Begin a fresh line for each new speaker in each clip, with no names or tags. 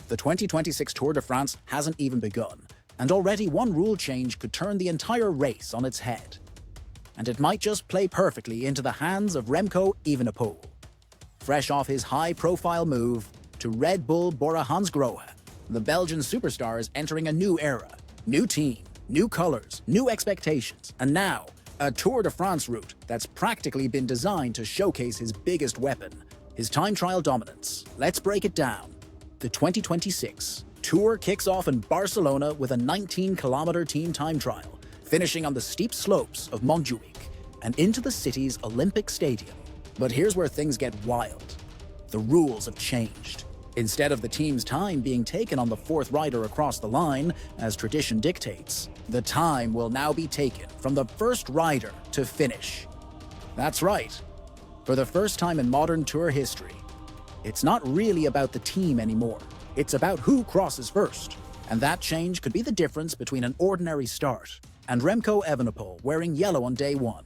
The 2026 Tour de France hasn't even begun, and already one rule change could turn the entire race on its head. And it might just play perfectly into the hands of Remco Evenepoel. Fresh off his high-profile move to Red Bull Bora, the Belgian superstar is entering a new era. New team, new colors, new expectations, and now, a Tour de France route that's practically been designed to showcase his biggest weapon, his time trial dominance. Let's break it down. The 2026 Tour kicks off in Barcelona with a 19-kilometer team time trial, finishing on the steep slopes of Montjuic and into the city's Olympic Stadium. But here's where things get wild. The rules have changed. Instead of the team's time being taken on the fourth rider across the line, as tradition dictates, the time will now be taken from the first rider to finish. That's right. For the first time in modern Tour history, it's not really about the team anymore. It's about who crosses first. And that change could be the difference between an ordinary start and Remco Evenepoel wearing yellow on day one.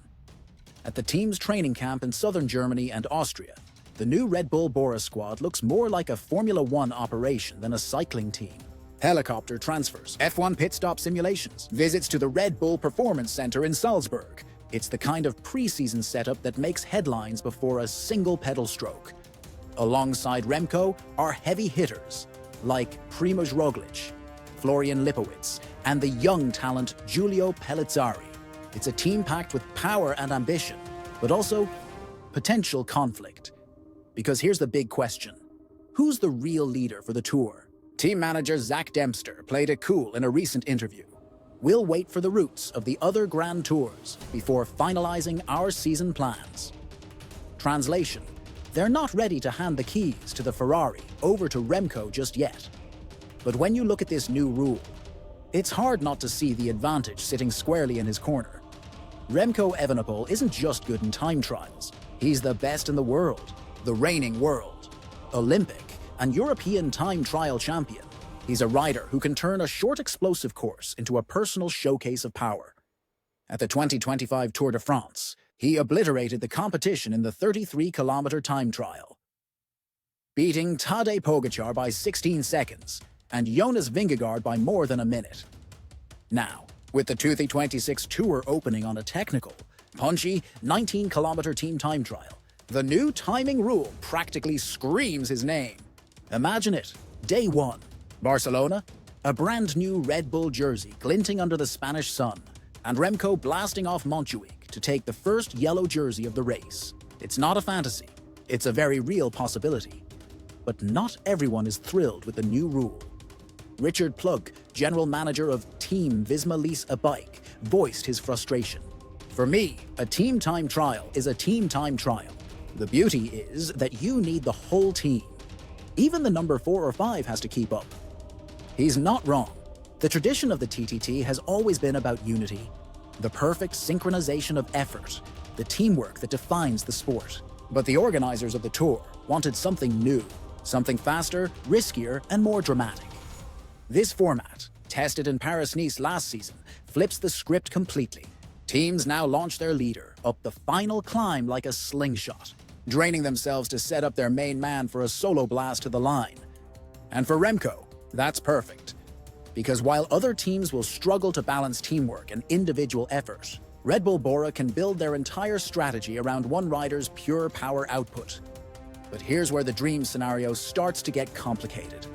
At the team's training camp in southern Germany and Austria, the new Red Bull Bora squad looks more like a Formula One operation than a cycling team. Helicopter transfers, F1 pit stop simulations, visits to the Red Bull Performance Center in Salzburg. It's the kind of pre-season setup that makes headlines before a single pedal stroke. Alongside Remco are heavy hitters like Primož Roglič, Florian Lipowitz, and the young talent Giulio Pellizzari. It's a team packed with power and ambition, but also potential conflict. Because here's the big question. Who's the real leader for the Tour? Team manager Zach Dempster played it cool in a recent interview. We'll wait for the routes of the other Grand Tours before finalizing our season plans. Translation: they're not ready to hand the keys to the Ferrari over to Remco just yet. But when you look at this new rule, it's hard not to see the advantage sitting squarely in his corner. Remco Evenepoel isn't just good in time trials. He's the best in the world, the reigning world, Olympic and European time trial champion. He's a rider who can turn a short explosive course into a personal showcase of power. At the 2025 Tour de France, he obliterated the competition in the 33-kilometer time trial, beating Tadej Pogačar by 16 seconds and Jonas Vingegaard by more than a minute. Now, with the 2026 Tour opening on a technical, punchy 19-kilometer team time trial, the new timing rule practically screams his name. Imagine it. Day one. Barcelona, a brand new Red Bull jersey glinting under the Spanish sun, and Remco blasting off Montjuic to take the first yellow jersey of the race. It's not a fantasy. It's a very real possibility. But not everyone is thrilled with the new rule. Richard Plug, general manager of Team Visma Lease a Bike, voiced his frustration. For me, a team time trial is a team time trial. The beauty is that you need the whole team. Even the number 4 or 5 has to keep up. He's not wrong. The tradition of the TTT has always been about unity, the perfect synchronization of effort, the teamwork that defines the sport. But the organizers of the Tour wanted something new, something faster, riskier, and more dramatic. This format, tested in Paris-Nice last season, flips the script completely. Teams now launch their leader up the final climb like a slingshot, draining themselves to set up their main man for a solo blast to the line. And for Remco, that's perfect. Because while other teams will struggle to balance teamwork and individual effort, Red Bull Bora can build their entire strategy around one rider's pure power output. But here's where the dream scenario starts to get complicated.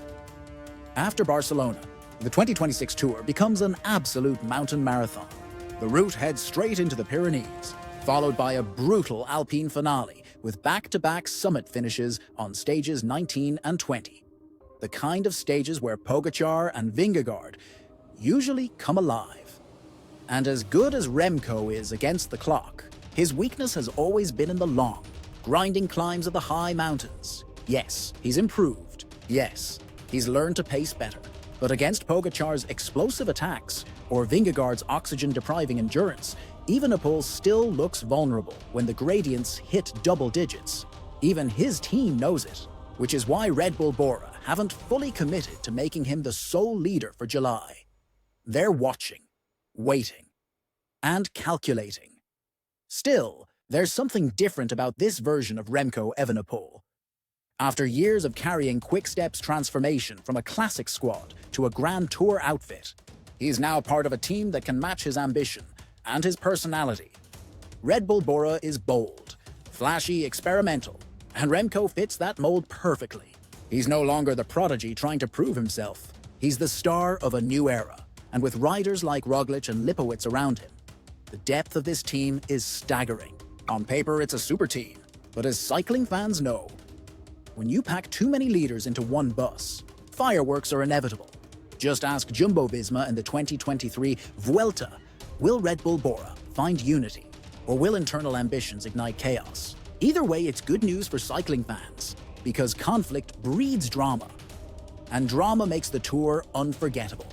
After Barcelona, the 2026 Tour becomes an absolute mountain marathon. The route heads straight into the Pyrenees, followed by a brutal Alpine finale with back-to-back summit finishes on stages 19 and 20. The kind of stages where Pogačar and Vingegaard usually come alive. And as good as Remco is against the clock, his weakness has always been in the long, grinding climbs of the high mountains. Yes, he's improved. Yes, he's learned to pace better. But against Pogačar's explosive attacks or Vingegaard's oxygen-depriving endurance, Evenepoel still looks vulnerable when the gradients hit double digits. Even his team knows it, which is why Red Bull Bora haven't fully committed to making him the sole leader for July. They're watching, waiting, and calculating. Still, there's something different about this version of Remco Evenepoel. After years of carrying Quick-Step's transformation from a classic squad to a Grand Tour outfit, he's now part of a team that can match his ambition and his personality. Red Bull Bora is bold, flashy, experimental, and Remco fits that mold perfectly. He's no longer the prodigy trying to prove himself. He's the star of a new era, and with riders like Roglic and Lipowitz around him, the depth of this team is staggering. On paper, it's a super team, but as cycling fans know, when you pack too many leaders into one bus, fireworks are inevitable. Just ask Jumbo-Visma in the 2023 Vuelta. Will Red Bull Bora find unity, or will internal ambitions ignite chaos? Either way, it's good news for cycling fans, because conflict breeds drama, and drama makes the Tour unforgettable.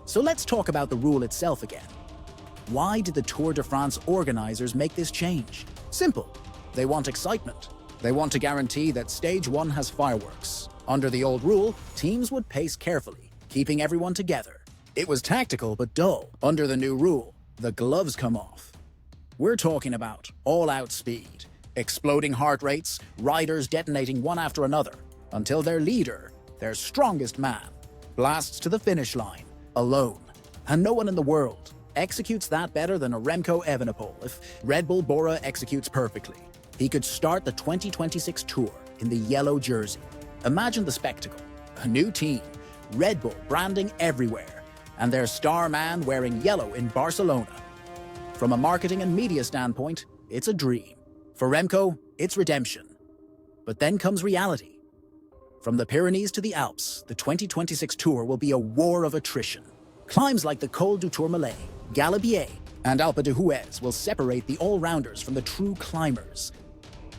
So let's talk about the rule itself again. Why did the Tour de France organizers make this change? Simple. They want excitement. They want to guarantee that Stage 1 has fireworks. Under the old rule, teams would pace carefully, keeping everyone together. It was tactical but dull. Under the new rule, the gloves come off. We're talking about all-out speed, exploding heart rates, riders detonating one after another, until their leader, their strongest man, blasts to the finish line, alone. And no one in the world executes that better than a Remco Evenepoel. If Red Bull Bora executes perfectly, he could start the 2026 Tour in the yellow jersey. Imagine the spectacle. A new team, Red Bull branding everywhere, and their star man wearing yellow in Barcelona. From a marketing and media standpoint, it's a dream. For Remco, it's redemption. But then comes reality. From the Pyrenees to the Alps, the 2026 Tour will be a war of attrition. Climbs like the Col du Tourmalet, Galibier, and Alpe d'Huez will separate the all-rounders from the true climbers.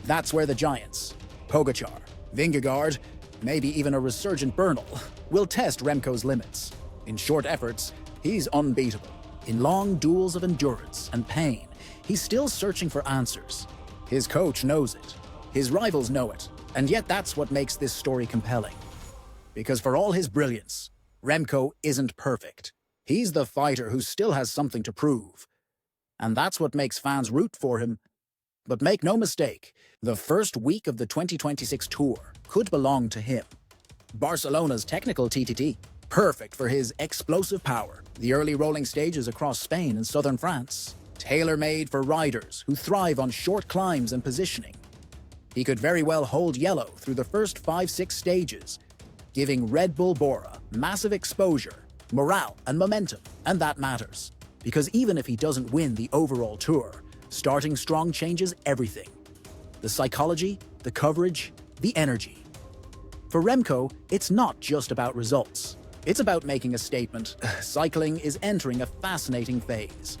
That's where the giants, Pogačar, Vingegaard, maybe even a resurgent Bernal, will test Remco's limits. In short efforts, he's unbeatable. In long duels of endurance and pain, he's still searching for answers. His coach knows it. His rivals know it. And yet that's what makes this story compelling. Because for all his brilliance, Remco isn't perfect. He's the fighter who still has something to prove. And that's what makes fans root for him. But make no mistake, the first week of the 2026 Tour could belong to him. Barcelona's technical TTT, perfect for his explosive power. The early rolling stages across Spain and southern France, tailor-made for riders who thrive on short climbs and positioning. He could very well hold yellow through the first 5-6 stages, giving Red Bull Bora massive exposure, morale, and momentum. And that matters, because even if he doesn't win the overall Tour, starting strong changes everything. The psychology, the coverage, the energy. For Remco, it's not just about results. It's about making a statement. Cycling is entering a fascinating phase,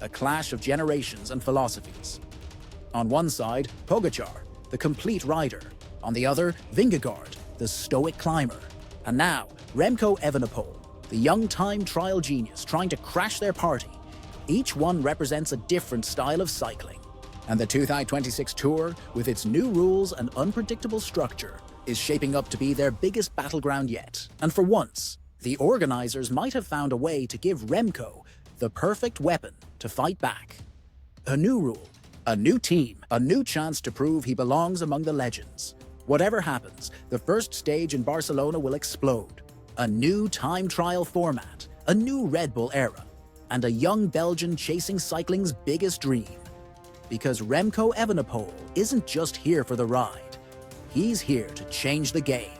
a clash of generations and philosophies. On one side, Pogačar, the complete rider. On the other, Vingegaard, the stoic climber. And now, Remco Evenepoel, the young time trial genius trying to crash their party. Each one represents a different style of cycling. And the 2026 Tour, with its new rules and unpredictable structure, is shaping up to be their biggest battleground yet. And for once, the organizers might have found a way to give Remco the perfect weapon to fight back. A new rule, a new team, a new chance to prove he belongs among the legends. Whatever happens, the first stage in Barcelona will explode. A new time trial format, a new Red Bull era, and a young Belgian chasing cycling's biggest dream. Because Remco Evenepoel isn't just here for the ride, he's here to change the game.